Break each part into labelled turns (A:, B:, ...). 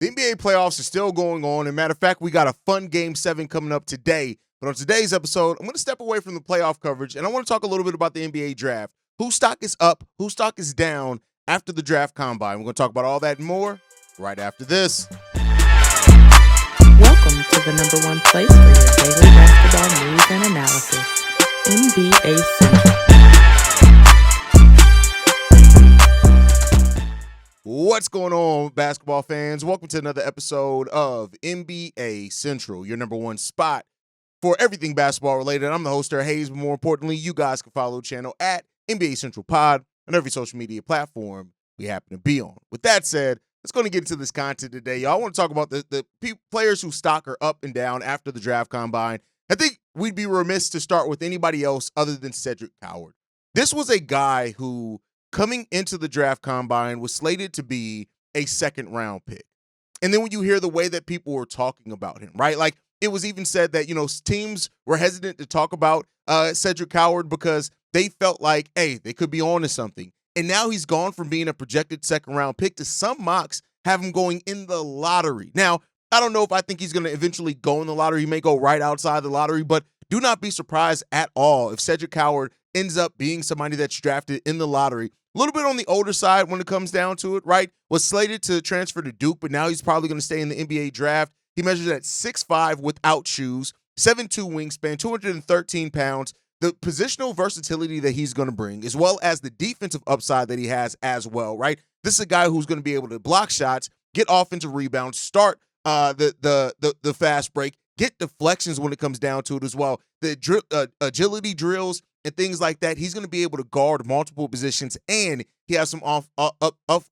A: The NBA playoffs are still going on. And matter of fact, we got a fun Game 7 coming up today. But on today's episode, I'm going to step away from the playoff coverage, and I want to talk a little bit about the NBA draft. Whose stock is up? Whose stock is down after the draft combine? We're going to talk about all that and more right after this.
B: Welcome to the number one place for your daily basketball news and analysis, NBA Central.
A: What's going on, basketball fans? Welcome to another episode of NBA Central, your number one spot for everything basketball related. I'm the host, Hayes, but more importantly, you guys can follow the channel at NBA Central Pod on every social media platform we happen to be on. With that said, let's go and get into this content today, y'all. I want to talk about the players whose stock are up and down after the draft combine. I think we'd be remiss to start with anybody else other than Cedric Coward. This was a guy who, coming into the draft combine, was slated to be a second-round pick. And then when you hear the way that people were talking about him, right? Like, it was even said that, teams were hesitant to talk about Cedric Coward because they felt like, hey, they could be on to something. And now he's gone from being a projected second-round pick to some mocks have him going in the lottery. Now, I don't know if I think he's going to eventually go in the lottery. He may go right outside the lottery, but do not be surprised at all if Cedric Coward ends up being somebody that's drafted in the lottery. A little bit on the older side when it comes down to it, right? Was slated to transfer to Duke, but now he's probably going to stay in the NBA draft. He measures at 6'5" without shoes, 7'2" wingspan, 213 pounds. The positional versatility that he's going to bring, as well as the defensive upside that he has as well, right? This is a guy who's going to be able to block shots, get offensive rebounds, start the fast break, get deflections when it comes down to it as well. The agility drills and things like that. He's going to be able to guard multiple positions, and he has some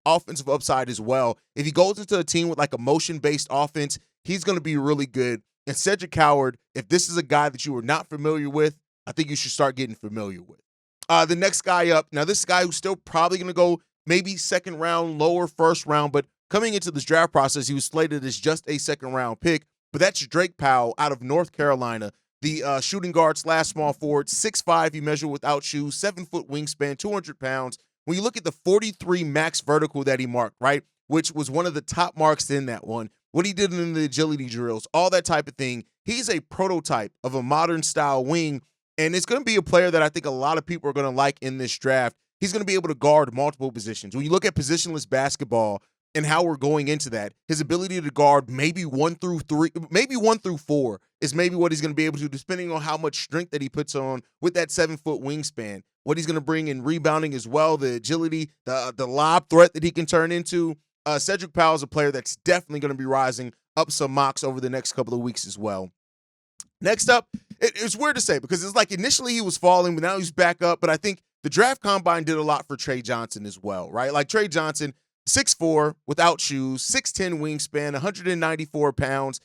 A: offensive upside as well. If he goes into a team with like a motion-based offense, he's going to be really good. And Cedric Coward, if this is a guy that you are not familiar with, I think you should start getting familiar with. The next guy up, now this guy who's still probably going to go maybe second round, lower first round, but coming into this draft process, he was slated as just a second round pick, but that's Drake Powell out of North Carolina. The shooting guard / small forward, 6'5", he measured without shoes, 7-foot wingspan, 200 pounds. When you look at the 43 max vertical that he marked, right, which was one of the top marks in that one, what he did in the agility drills, all that type of thing, he's a prototype of a modern style wing, and it's going to be a player that I think a lot of people are going to like in this draft. He's going to be able to guard multiple positions. When you look at positionless basketball and how we're going into that, his ability to guard maybe 1 through 3, maybe 1 through 4 is maybe what he's going to be able to, depending on how much strength that he puts on with that 7-foot wingspan. What he's going to bring in rebounding as well, the agility, the lob threat that he can turn into. Cedric Powell is a player that's definitely going to be rising up some mocks over the next couple of weeks as well. Next up, it's weird to say because it's like initially he was falling, but now he's back up. But I think the draft combine did a lot for Trey Johnson as well, right? Like Trey Johnson, 6'4", without shoes, 6'10" wingspan, 194 pounds.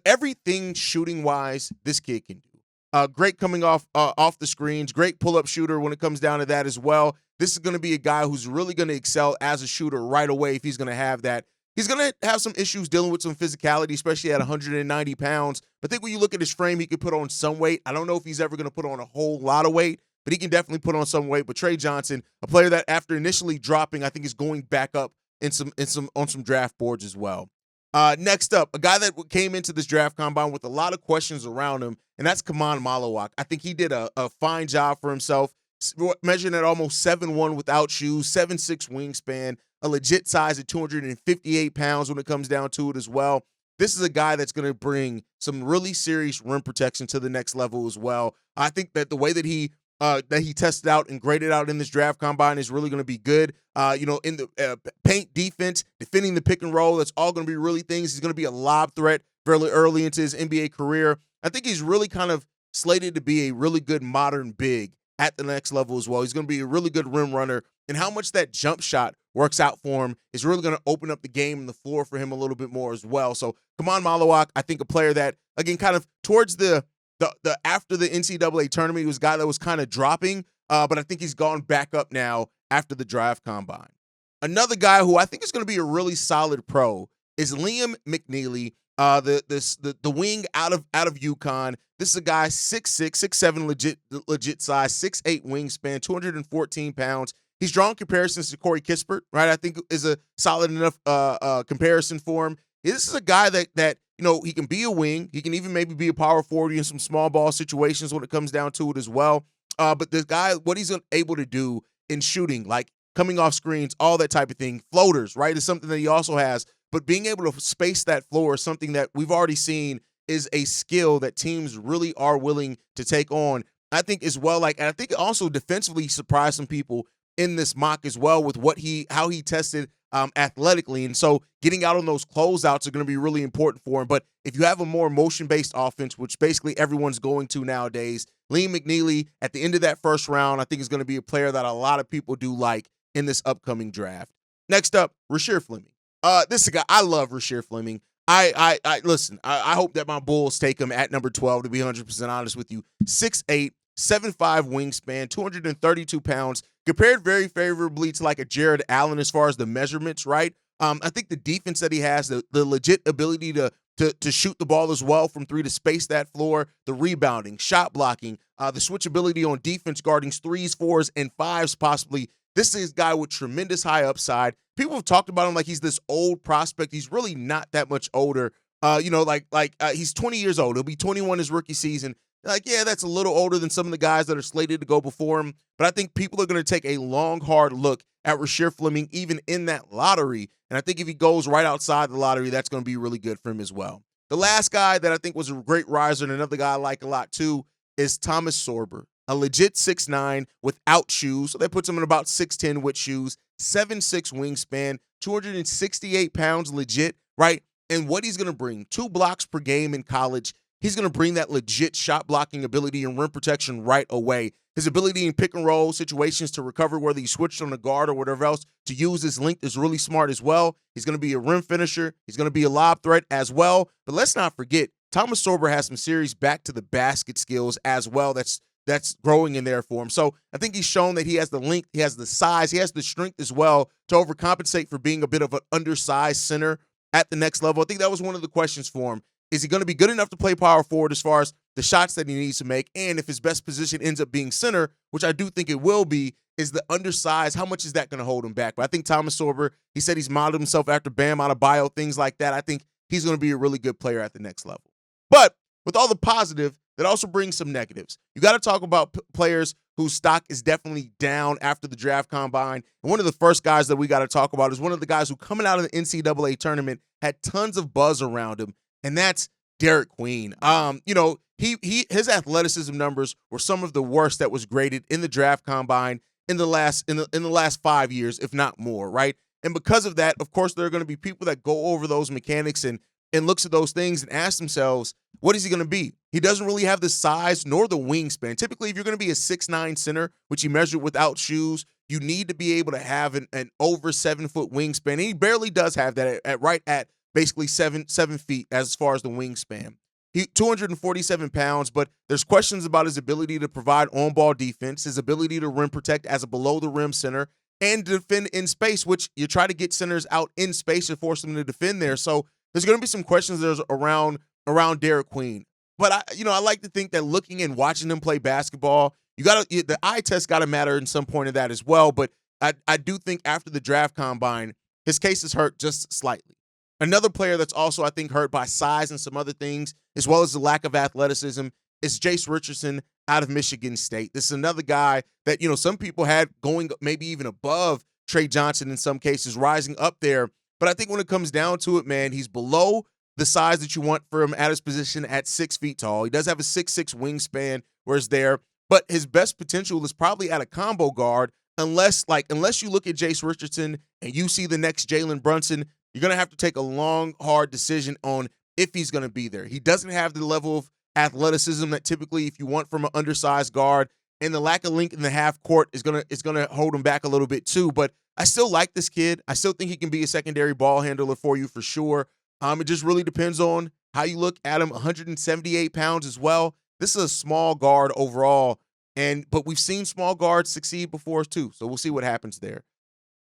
A: Everything shooting-wise, this kid can do. Great coming off the screens, great pull-up shooter when it comes down to that as well. This is going to be a guy who's really going to excel as a shooter right away if he's going to have that. He's going to have some issues dealing with some physicality, especially at 190 pounds. But I think when you look at his frame, he could put on some weight. I don't know if he's ever going to put on a whole lot of weight, but he can definitely put on some weight. But Trey Johnson, a player that after initially dropping, I think is going back up on some draft boards as well. Next up, a guy that came into this draft combine with a lot of questions around him, and that's Kaman Malawak. I think he did a fine job for himself, measuring at almost 7'1" without shoes, 7'6" wingspan, a legit size at 258 pounds when it comes down to it as well. This is a guy that's going to bring some really serious rim protection to the next level as well. I think that the way that he tested out and graded out in this draft combine is really going to be good. In the paint defense, defending the pick and roll, that's all going to be really things. He's going to be a lob threat fairly early into his NBA career. I think he's really kind of slated to be a really good modern big at the next level as well. He's going to be a really good rim runner, and how much that jump shot works out for him is really going to open up the game and the floor for him a little bit more as well. So Kaman Malawak, I think a player that, again, kind of towards the after the NCAA tournament, he was a guy that was kind of dropping, but I think he's gone back up now after the draft combine. Another guy who I think is going to be a really solid pro is Liam McNeely, the wing out of UConn. This is a guy 6'6", 6'7", legit size, 6'8" wingspan, 214 pounds. He's drawn comparisons to Corey Kispert, right? I think is a solid enough comparison for him. This is a guy that he can be a wing. He can even maybe be a power forward in some small ball situations when it comes down to it as well. But this guy, what he's able to do in shooting, like coming off screens, all that type of thing, floaters, right, is something that he also has. But being able to space that floor is something that we've already seen is a skill that teams really are willing to take on. I think as well, and I think also defensively surprised some people in this mock as well with how he tested athletically. And so getting out on those closeouts are going to be really important for him. But if you have a more motion-based offense, which basically everyone's going to nowadays, Liam McNeely at the end of that first round, I think is going to be a player that a lot of people do like in this upcoming draft. Next up, Rasheer Felming. This is a guy, I love Rasheer Felming. Listen, I hope that my Bulls take him at number 12, to be 100% honest with you. 6'8", 7'5" wingspan, 232 pounds, compared very favorably to like a Jared Allen as far as the measurements, right? I think the defense that he has, the legit ability to shoot the ball as well from three, to space that floor, the rebounding, shot blocking, the switchability on defense, guarding threes, fours, and fives possibly. This is a guy with tremendous high upside. People have talked about him like he's this old prospect. He's really not that much older. He's 20 years old. He'll be 21 his rookie season. Yeah, that's a little older than some of the guys that are slated to go before him. But I think people are going to take a long, hard look at Rasheer Felming even in that lottery. And I think if he goes right outside the lottery, that's going to be really good for him as well. The last guy that I think was a great riser, and another guy I like a lot too, is Thomas Sorber. A legit 6'9" without shoes. So that puts him in about 6'10" with shoes. 7'6" wingspan. 268 pounds legit, right? And what he's going to bring, 2 blocks per game in college. He's going to bring that legit shot blocking ability and rim protection right away. His ability in pick and roll situations to recover, whether he switched on the guard or whatever else, to use his length is really smart as well. He's going to be a rim finisher. He's going to be a lob threat as well. But let's not forget, Thomas Sorber has some serious back to the basket skills as well. That's growing in there for him. So I think he's shown that he has the length, he has the size, he has the strength as well to overcompensate for being a bit of an undersized center at the next level. I think that was one of the questions for him. Is he going to be good enough to play power forward as far as the shots that he needs to make? And if his best position ends up being center, which I do think it will be, is the undersized, how much is that going to hold him back? But I think Thomas Sorber, he said he's modeled himself after Bam Adebayo, things like that. I think he's going to be a really good player at the next level. But with all the positive, that also brings some negatives. You got to talk about players whose stock is definitely down after the draft combine. And one of the first guys that we got to talk about is one of the guys who, coming out of the NCAA tournament, had tons of buzz around him, and that's Derik Queen. His athleticism numbers were some of the worst that was graded in the draft combine in the last 5 years, if not more, right? And because of that, of course, there are going to be people that go over those mechanics and looks at those things and ask themselves, what is he going to be? He doesn't really have the size nor the wingspan. Typically, if you're going to be a 6'9" center, which he measured without shoes, you need to be able to have an over 7-foot wingspan. And he barely does have that at basically 7 feet as far as the wingspan. He 247 pounds, but there's questions about his ability to provide on-ball defense, his ability to rim protect as a below-the-rim center, and defend in space, which you try to get centers out in space to force them to defend there. So there's going to be some questions there's around Derik Queen. But I like to think that looking and watching him play basketball, the eye test got to matter in some point of that as well. But I do think after the draft combine, his case is hurt just slightly. Another player that's also, I think, hurt by size and some other things, as well as the lack of athleticism, is Jace Richardson out of Michigan State. This is another guy that, some people had going maybe even above Trey Johnson in some cases, rising up there. But I think when it comes down to it, man, he's below the size that you want for him at his position at 6 feet tall. He does have a 6'6" wingspan where it's there, but his best potential is probably at a combo guard unless you look at Jace Richardson and you see the next Jalen Brunson. You're going to have to take a long, hard decision on if he's going to be there. He doesn't have the level of athleticism that typically if you want from an undersized guard, and the lack of length in the half court is going to hold him back a little bit too. But I still like this kid. I still think he can be a secondary ball handler for you for sure. It just really depends on how you look at him. 178 pounds as well. This is a small guard overall, but we've seen small guards succeed before too. So we'll see what happens there.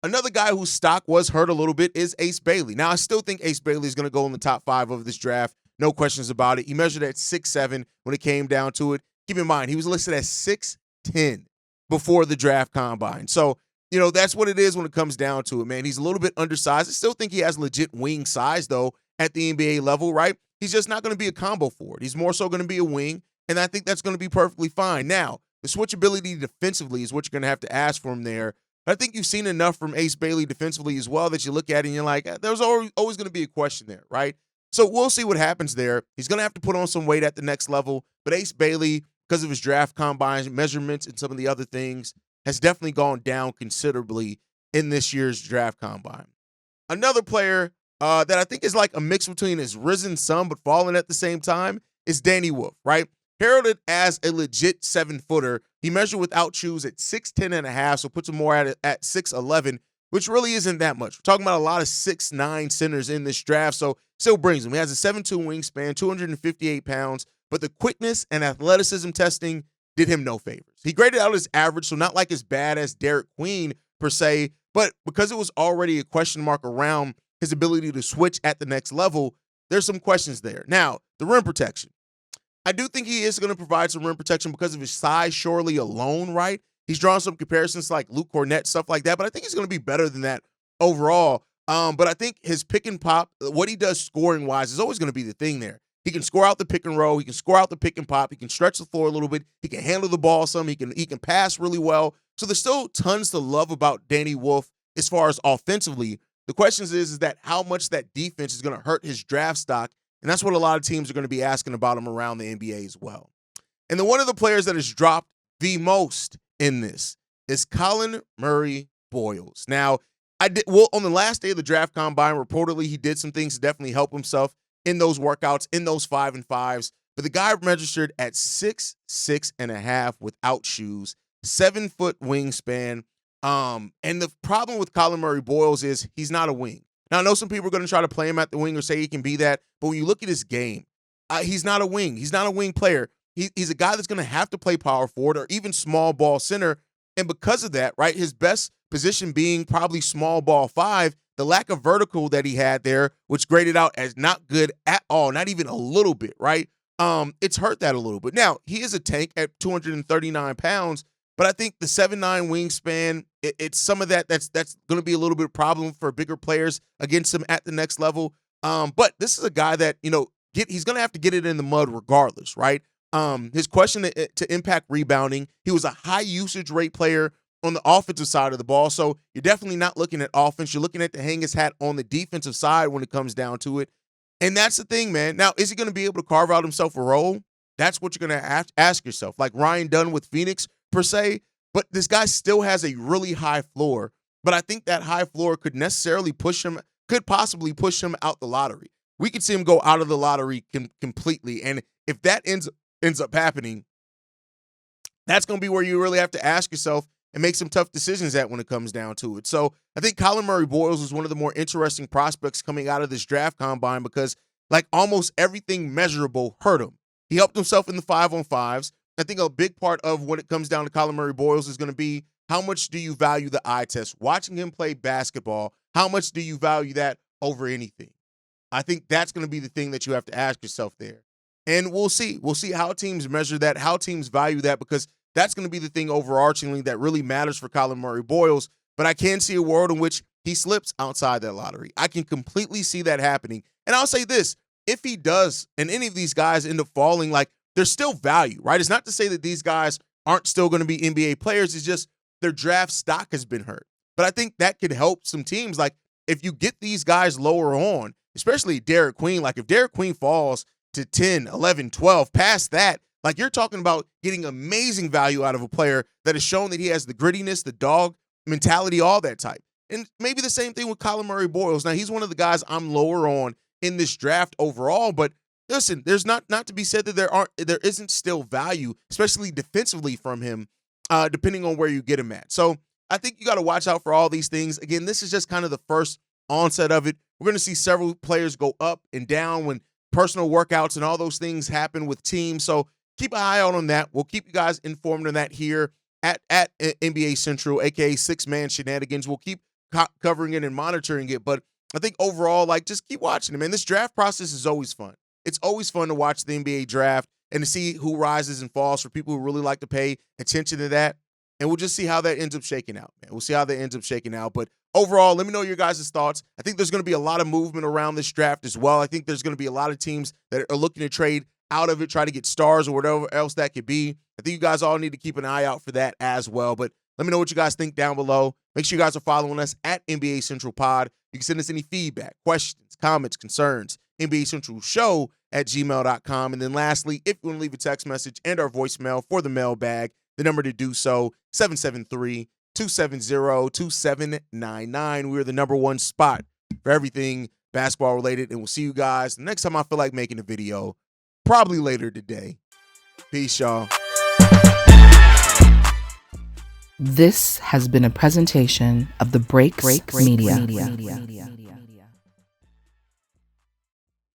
A: Another guy whose stock was hurt a little bit is Ace Bailey. Now, I still think Ace Bailey is going to go in the top 5 of this draft. No questions about it. He measured at 6'7" when it came down to it. Keep in mind, he was listed at 6'10" before the draft combine. So, that's what it is when it comes down to it, man. He's a little bit undersized. I still think he has legit wing size, though, at the NBA level, right? He's just not going to be a combo forward. He's more so going to be a wing, and I think that's going to be perfectly fine. Now, the switchability defensively is what you're going to have to ask from there. But I think you've seen enough from Ace Bailey defensively as well that you look at it and you're like, there's always going to be a question there, right? So we'll see what happens there. He's going to have to put on some weight at the next level. But Ace Bailey, because of his draft combine measurements and some of the other things, has definitely gone down considerably in this year's draft combine. Another player that I think is like a mix between his risen some but fallen at the same time is Danny Wolf, right? Heralded as a legit 7-footer. He measured without shoes at 6'10 and a half, so puts him more at 6'11, which really isn't that much. We're talking about a lot of 6'9 centers in this draft, so still brings him. He has a 7'2 wingspan, 258 pounds, but the quickness and athleticism testing did him no favors. He graded out his average, so not like as bad as Derik Queen per se, but because it was already a question mark around his ability to switch at the next level, there's some questions there. Now, the rim protection. I do think he is going to provide some rim protection because of his size surely alone, right? He's drawn some comparisons like Luke Cornett, stuff like that, but I think he's going to be better than that overall. But I think his pick and pop, what he does scoring-wise is always going to be the thing there. He can score out the pick and roll. He can score out the pick and pop. He can stretch the floor a little bit. He can handle the ball some. He can pass really well. So there's still tons to love about Danny Wolf as far as offensively. The question is that how much that defense is going to hurt his draft stock. And that's what a lot of teams are going to be asking about him around the NBA as well. And then one of the players that has dropped the most in this is Colin Murray Boyles. Now, on the last day of the draft combine, reportedly he did some things to definitely help himself in those workouts, in those 5-and-5s. But the guy registered at 6'6 and a half without shoes, 7-foot wingspan. And the problem with Colin Murray Boyles is he's not a wing. Now, I know some people are going to try to play him at the wing or say he can be that, but when you look at his game, he's not a wing. He's not a wing player. He's a guy that's going to have to play power forward or even small ball center, and because of that, right, his best position being probably small ball 5, the lack of vertical that he had there, which graded out as not good at all, not even a little bit, right? It's hurt that a little bit. Now, he is a tank at 239 pounds, but I think the 7'9 wingspan, it's some of that's going to be a little bit of a problem for bigger players against him at the next level. But this is a guy that, he's going to have to get it in the mud regardless, right? His question to impact rebounding, he was a high usage rate player on the offensive side of the ball. So you're definitely not looking at offense. You're looking at to hang his hat on the defensive side when it comes down to it. And that's the thing, man. Now, is he going to be able to carve out himself a role? That's what you're going to have to ask yourself. Like Ryan Dunn with Phoenix, per se, but this guy still has a really high floor. But I think that high floor could possibly push him out the lottery. We could see him go out of the lottery completely. And if that ends up happening, that's going to be where you really have to ask yourself and make some tough decisions when it comes down to it. So I think Colin Murray Boyles is one of the more interesting prospects coming out of this draft combine because like almost everything measurable hurt him. He helped himself in the 5-on-5s. I think a big part of when it comes down to Colin Murray Boyles is going to be how much do you value the eye test? Watching him play basketball, how much do you value that over anything? I think that's going to be the thing that you have to ask yourself there. And we'll see. We'll see how teams measure that, how teams value that, because that's going to be the thing overarchingly that really matters for Colin Murray Boyles. But I can see a world in which he slips outside that lottery. I can completely see that happening. And I'll say this, if he does, and any of these guys end up falling, like, there's still value, right? It's not to say that these guys aren't still going to be NBA players. It's just their draft stock has been hurt. But I think that could help some teams. Like, if you get these guys lower on, especially Derik Queen, like if Derik Queen falls to 10, 11, 12, past that, like you're talking about getting amazing value out of a player that has shown that he has the grittiness, the dog mentality, all that type. And maybe the same thing with Colin Murray Boyles. Now, he's one of the guys I'm lower on in this draft overall, but listen, there's not to be said that there isn't still value, especially defensively from him, depending on where you get him at. So I think you got to watch out for all these things. Again, this is just kind of the first onset of it. We're going to see several players go up and down when personal workouts and all those things happen with teams. So keep an eye out on that. We'll keep you guys informed on that here at NBA Central, aka Six Man Shenanigans. We'll keep covering it and monitoring it. But I think overall, like, just keep watching it, man. This draft process is always fun. It's always fun to watch the NBA draft and to see who rises and falls for people who really like to pay attention to that. and we'll just see how that ends up shaking out, man. We'll see how that ends up shaking out. But overall, let me know your guys' thoughts. I think there's going to be a lot of movement around this draft as well. I think there's going to be a lot of teams that are looking to trade out of it, try to get stars or whatever else that could be. I think you guys all need to keep an eye out for that as well. But let me know what you guys think down below. Make sure you guys are following us at NBA Central Pod. You can send us any feedback, questions, comments, concerns, NBA Central Show at gmail.com. And then lastly, if you want to leave a text message and our voicemail for the mailbag, the number to do so, 773-270-2799. We're the number one spot for everything basketball related. And we'll see you guys the next time I feel like making a video, probably later today. Peace, y'all.
B: This has been a presentation of the Breaks Media.